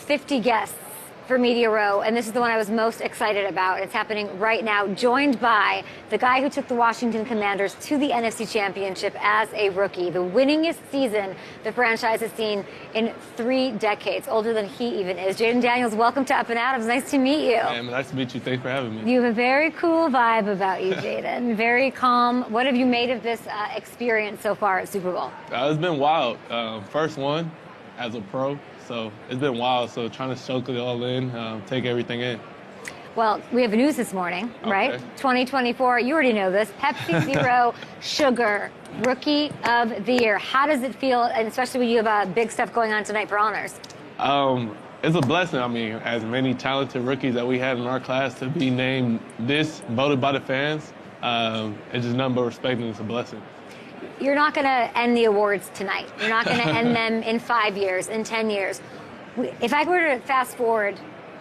50 guests for Media Row, and this is the one I was most excited about. It's happening right now, joined by the guy who took the Washington Commanders to the NFC Championship as a rookie, the winningest season the franchise has seen in 3 decades, older than he even is. Jayden Daniels, welcome to Up and Adams. Nice to meet you. Hey, nice to meet you. Thanks for having me. You have a very cool vibe about you, Jayden. Very calm. What have you made of this experience so far at Super Bowl? It's been wild. First one as a pro. So it's been wild. So trying to soak it all in, take everything in. Well, we have news this morning, right? Okay. 2024, you already know this. Pepsi Zero Sugar, Rookie of the Year. How does it feel, and especially when you have big stuff going on tonight for honors? It's a blessing. I mean, as many talented rookies that we had in our class, to be named this, voted by the fans, it's just nothing but respect, and it's a blessing. You're not going to end the awards tonight. You're not going to end them in 5 years, in 10 years. If I were to fast forward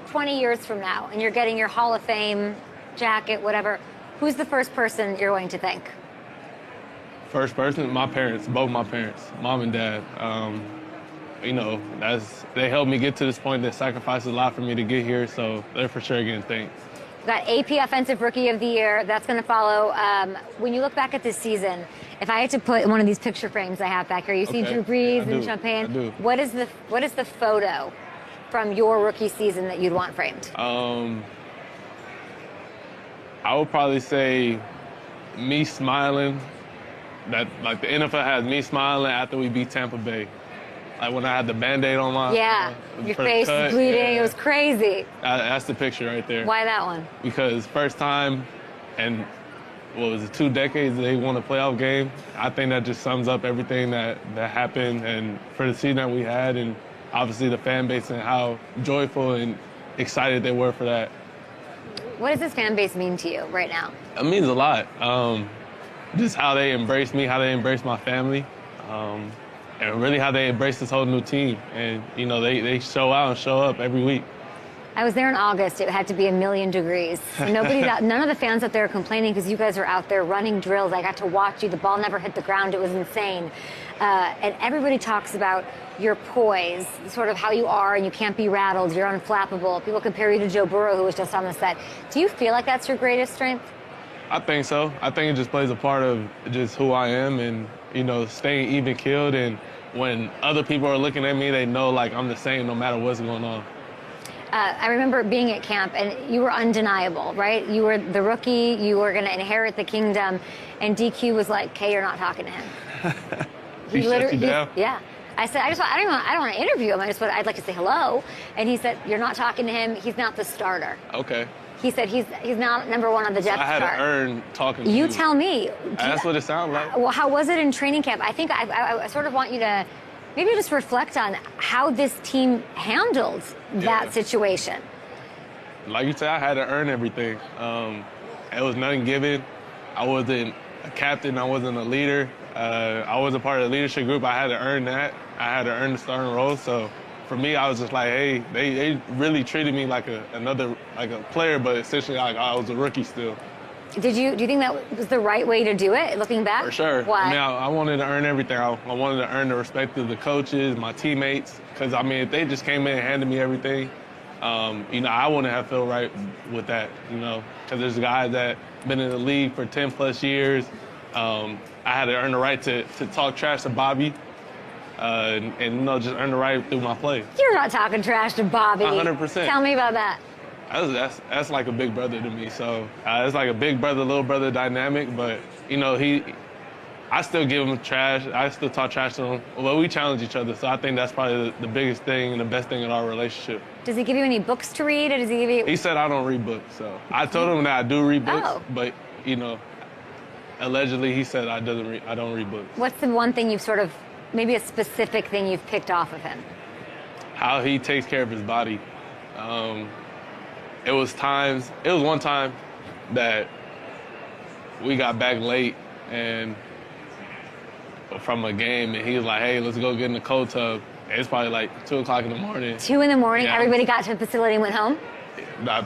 20 years from now and you're getting your Hall of Fame jacket, whatever, who's the first person you're going to thank? First person? My parents, both my parents, mom and dad. You know, they helped me get to this point. They sacrificed a lot for me to get here, so they're for sure getting thanked. We've got AP Offensive Rookie of the Year. That's going to follow. When you look back at this season, if I had to put in one of these picture frames I have back here, you see Drew Brees and Champagne. I do. What is the photo from your rookie season that you'd want framed? I would probably say me smiling. That, like, the NFL has me smiling after we beat Tampa Bay. Like when I had the Band-Aid on my your face was bleeding. Yeah. It was crazy. That's the picture right there. Why that one? Because first time, and what was it, 2 decades they won a playoff game. I think that just sums up everything that happened, and for the season that we had, and obviously the fan base and how joyful and excited they were for that. What does this fan base mean to you right now? It means a lot. Just how they embrace me, how they embrace my family. And really how they embrace this whole new team. And, you know, they show out and show up every week. I was there in August. It had to be 1,000,000 degrees. Nobody's out, none of the fans out there are complaining because you guys are out there running drills. I got to watch you. The ball never hit the ground. It was insane. And everybody talks about your poise, sort of how you are, and you can't be rattled. You're unflappable. People compare you to Joe Burrow, who was just on the set. Do you feel like that's your greatest strength? I think so. I think it just plays a part of just who I am, and, you know, staying even-keeled. And when other people are looking at me, they know, like, I'm the same no matter what's going on. I remember being at camp, and you were undeniable, right? You were the rookie. You were going to inherit the kingdom. And DQ was like, "Hey, you're not talking to him." He shut you down? Yeah. I said, I don't want to interview him. I'd like to say hello. And he said, "You're not talking to him. He's not the starter." Okay. He said he's not number one on the depth chart. I had to earn talking to you. Tell me. That's what it sounded like. Well, how was it in training camp? I think I sort of want you to maybe just reflect on how this team handled that situation. Like you said, I had to earn everything. It was nothing given. I wasn't a captain. I wasn't a leader. I wasn't part of the leadership group. I had to earn that. I had to earn the starting role. So for me, I was just like, hey, they really treated me like a player, but essentially like I was a rookie still. Do you think that was the right way to do it, looking back? For sure. Why? I mean, I wanted to earn everything. I wanted to earn the respect of the coaches, my teammates, because, I mean, if they just came in and handed me everything, you know, I wouldn't have felt right with that, you know, because there's guys that been in the league for 10-plus years. I had to earn the right to talk trash to Bobby. And, you know, just earn the right through my play. You're not talking trash to Bobby. 100%. Tell me about that. That's like a big brother to me. So it's like a big brother, little brother dynamic. But, you know, I still give him trash. I still talk trash to him. Well, we challenge each other. So I think that's probably the biggest thing and the best thing in our relationship. Does he give you any books to read, or does he give you? He said I don't read books. So I told him that I do read books. But, you know, allegedly he said I don't read books. What's the one thing you've sort of, maybe a specific thing you've picked off of him? How he takes care of his body. It was one time that we got back late and from a game, and he was like, "Hey, let's go get in the cold tub." And it's probably like 2 o'clock in the morning. 2 in the morning. Yeah. Everybody got to the facility and went home.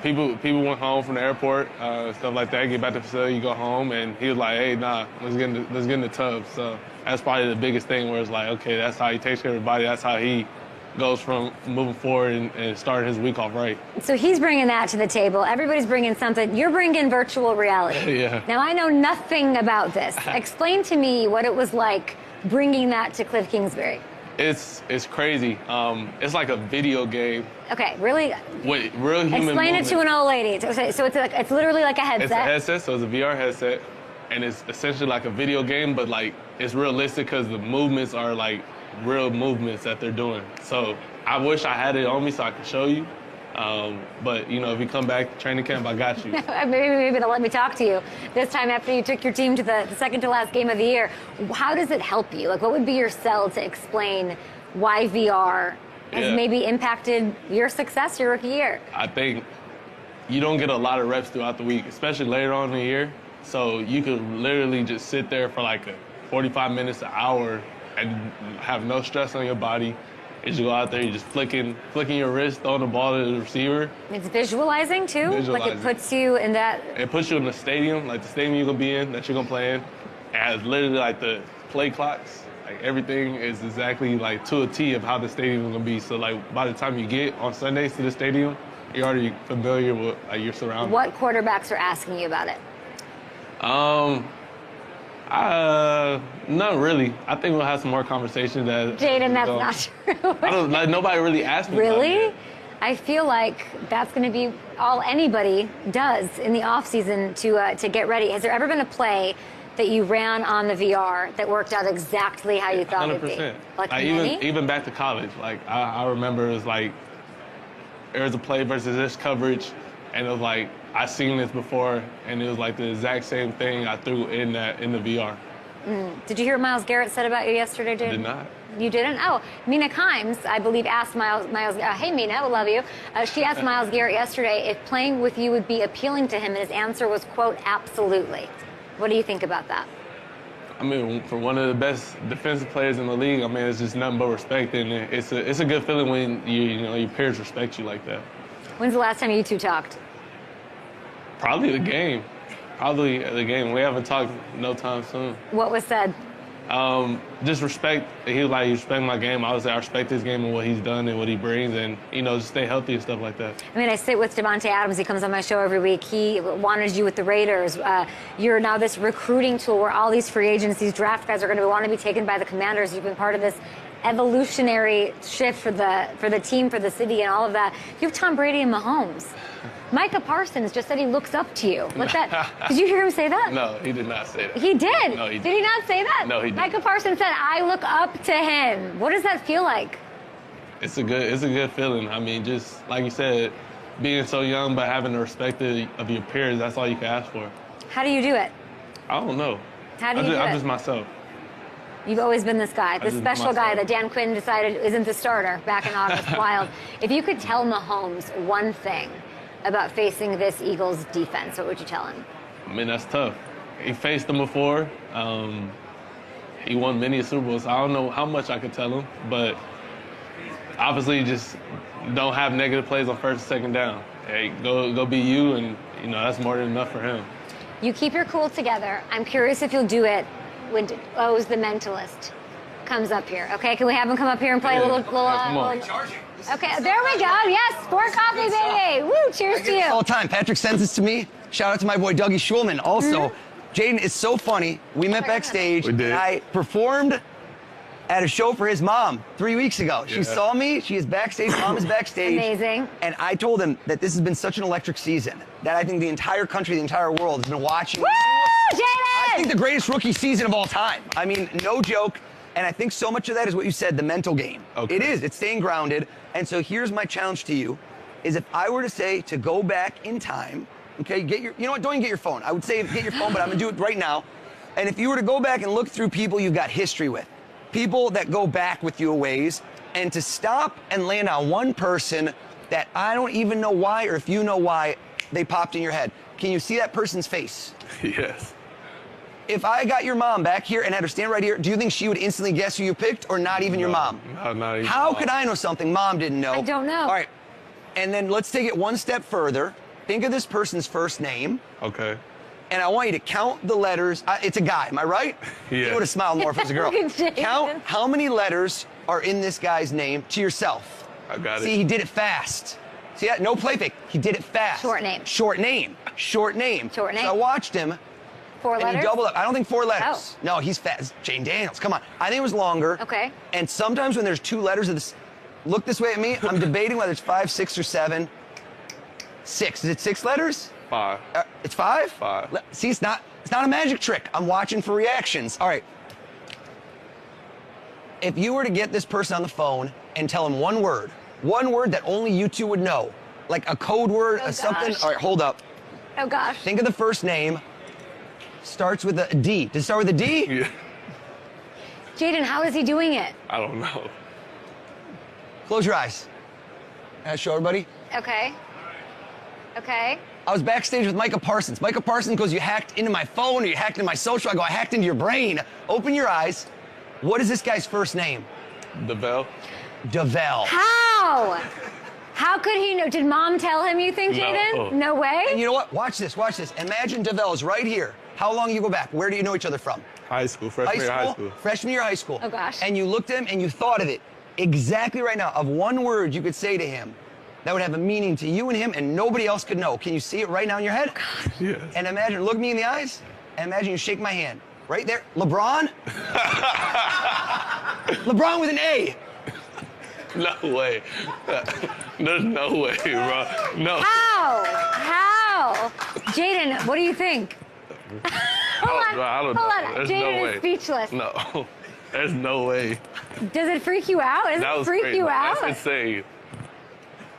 People went home from the airport, stuff like that. Get back to the facility, you go home, and he was like, "Hey, let's get in the tub." So that's probably the biggest thing, where it's like, okay, that's how he takes care of his body. That's how he goes from moving forward and starting his week off right. So he's bringing that to the table. Everybody's bringing something. You're bringing virtual reality. Yeah. Now, I know nothing about this. Explain to me what it was like bringing that to Cliff Kingsbury. It's crazy. It's like a video game. Okay, really? With real human Explain movement. it to an old lady. So it's literally like a headset. It's a headset, so it's a VR headset, and it's essentially like a video game, but like it's realistic because the movements are like real movements that they're doing. So I wish I had it on me so I could show you. But you know, if you come back to training camp, I got you. Maybe they'll let me talk to you this time after you took your team to the second to last game of the year. How does it help you? Like, what would be your sell to explain why VR has maybe impacted your success your rookie year? I think you don't get a lot of reps throughout the week, especially later on in the year. So you could literally just sit there for like 45 minutes, an hour, and have no stress on your body. As you go out there, you're just flicking your wrist, throwing the ball to the receiver. It's visualizing too. Visualizing. Like it puts you in that. It puts you in the stadium, like the stadium you're gonna be in, that you're gonna play in. It has literally like the play clocks. Like everything is exactly like to a T of how the stadium is gonna be. So like by the time you get on Sundays to the stadium, you're already familiar with like your surroundings. What quarterbacks are asking you about it? Not really. I think we'll have some more conversations. Jayden, that's not true. Nobody really asked me. Really? I feel like that's going to be all anybody does in the off season to get ready. Has there ever been a play that you ran on the VR that worked out exactly how you thought 100%. it'd be? Like even back to college. Like I remember it was like there was a play versus this coverage, and it was like I seen this before, and it was like the exact same thing I threw in the VR. Did you hear what Myles Garrett said about you yesterday, Jayden? Did not. You didn't? Oh, Mina Kimes, I believe, asked Myles. Hey, Mina, I love you. She asked Myles Garrett yesterday if playing with you would be appealing to him, and his answer was, quote, absolutely. What do you think about that? I mean, for one of the best defensive players in the league, I mean, it's just nothing but respect, and it's a good feeling when your peers respect you like that. When's the last time you two talked? Probably the game. We haven't talked no time soon. What was said? Just respect. He was like, you respect my game. I was like, I respect his game and what he's done and what he brings, and just stay healthy and stuff like that. I mean, I sit with Devontae Adams. He comes on my show every week. He wanted you with the Raiders. You're now this recruiting tool where all these free agents, these draft guys are going to want to be taken by the Commanders. You've been part of this evolutionary shift for the team, for the city, and all of that. You have Tom Brady and Mahomes. Micah Parsons just said he looks up to you. What's that? Did you hear him say that? No, he did not say that. He did. No, he did. Did he not say that? No, he didn't. Micah Parsons said, "I look up to him." What does that feel like? It's a good feeling. I mean, just like you said, being so young but having the respect of your peers, that's all you can ask for. How do you do it? I don't know. How do you do it? I'm just myself. You've always been this guy, this special guy that Dan Quinn decided isn't the starter back in August. Wild. If you could tell Mahomes one thing about facing this Eagles defense, what would you tell him? I mean, that's tough. He faced them before. He won many Super Bowls. I don't know how much I could tell him, but obviously just don't have negative plays on first and second down. Hey, go be you, and that's more than enough for him. You keep your cool together. I'm curious if you'll do it when O's the Mentalist comes up here. Okay, can we have him come up here and play a little Okay, there we go. Yes, Sport Coffee, baby. Woo, cheers to you. All the time. Patrick sends this to me. Shout out to my boy Dougie Schulman. Also, Jayden is so funny. We met backstage. We did. And I performed at a show for his mom 3 weeks ago. She saw me. She is backstage. Mom is backstage. Amazing. And I told him that this has been such an electric season that I think the entire country, the entire world has been watching. Woo, Jayden! I think the greatest rookie season of all time. I mean, no joke. And I think so much of that is what you said, the mental game. Okay. It is. It's staying grounded. And so here's my challenge to you, is if I were to say to go back in time, okay, you know what, don't even get your phone. I would say get your phone, but I'm going to do it right now. And if you were to go back and look through people you've got history with, people that go back with you a ways, and to stop and land on one person that I don't even know why, or if you know why, they popped in your head. Can you see that person's face? Yes. If I got your mom back here and had her stand right here, do you think she would instantly guess who you picked, or not even your mom? No, not even. How could I know something mom didn't know? I don't know. All right. And then let's take it one step further. Think of this person's first name. Okay. And I want you to count the letters. It's a guy, am I right? Yeah. You would have smiled more if it was a girl. Look at Jayden. Count how many letters are in this guy's name to yourself. I got it. See, he did it fast. See that? No play fake. He did it fast. Short name. Short name. Short name. Short name. So I watched him. 4 And letters? he doubled up. I don't think 4 letters. Oh. No, he's fast. Jayden Daniels. Come on. I think it was longer. Okay. And sometimes when there's 2 letters of this, look this way at me. I'm debating whether it's 5, 6, or 7. 6. Is it 6 letters? 5. It's 5? 5. See, it's not a magic trick. I'm watching for reactions. All right. If you were to get this person on the phone and tell him one word that only you two would know, like a code word, Oh, or something. gosh. All right, hold up. Oh, gosh. Think of the first name. Starts with a D. Does it start with a D? Yeah. Jayden, how is he doing it? I don't know. Close your eyes. Can I show everybody? Okay. Okay. I was backstage with Micah Parsons. Micah Parsons goes, you hacked into my phone or you hacked into my social. I go, I hacked into your brain. Open your eyes. What is this guy's first name? DeVell. DeVell. How? How could he know? Did mom tell him, you think, No. Jayden? No way? And you know what? Watch this, watch this. Imagine DeVell is right here. How long you go back? Where do you know each other from? High school. Freshman year of high school. Freshman year of high school. Oh, gosh. And you looked at him and you thought of it exactly right now, of one word you could say to him that would have a meaning to you and him and nobody else could know. Can you see it right now in your head? Yes. And imagine, look me in the eyes, and imagine you shake my hand. Right there. LeBron? LeBron with an A. No way. There's no way, bro. No. How? How? Jayden, what do you think? Hold on. Bro, I don't Hold know. on. There's Jayden no is way. speechless. No. There's no way. Does it freak you out? Does That it was freak crazy. you out? That's insane.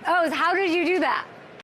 Oh, how did you do that?